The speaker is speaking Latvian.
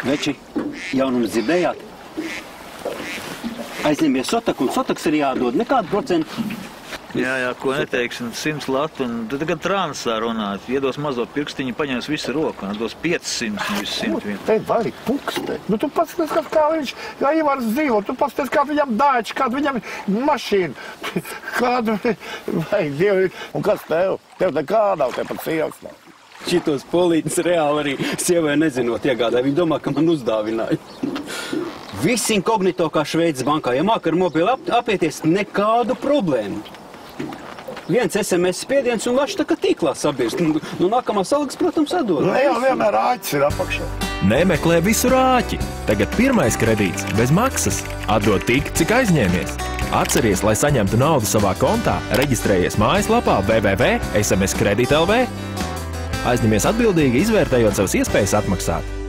Veči, jaunums dzirdējāt? Aizņemies sotaku, un sotaks ir jādod nekādu procentu. Jā, ko neteiksim, 100 latu, un tad tagad transā runāt. Iedos mazo pirkstiņu, paņems visu roku, un dos 500, nevis 101. Te vajag pukste. Nu, tu paskaties, kā viņš, kā Ivars dzīvo, tu paskaties, kā viņam dāķi, kāda viņam mašīna, kādu, vajag Dievi, un kas tev? Tev nekā nav, tev pat sievas nav. Šitos polītis reāli arī sievai nezinot iegādāja. Viņa domā, ka man uzdāvināja. Viss inkognito kā Šveices bankā. Ja māk ar mobili apieties, nekādu problēmu. Viens SMS spiediens un laši tā kā tīklā sabirst. Nu, nākamās algas, protams, atdod. Ne jau vienmēr āķis ir apakšā. Nemeklē visu rāķi. Tagad pirmais kredīts bez maksas. Atdod tik, cik aizņēmies. Atceries, lai saņemtu naudu savā kontā, reģistrējies mājaslapā www.smskredit.lv. Aizņemies atbildīgi, izvērtējot savas iespējas atmaksāt.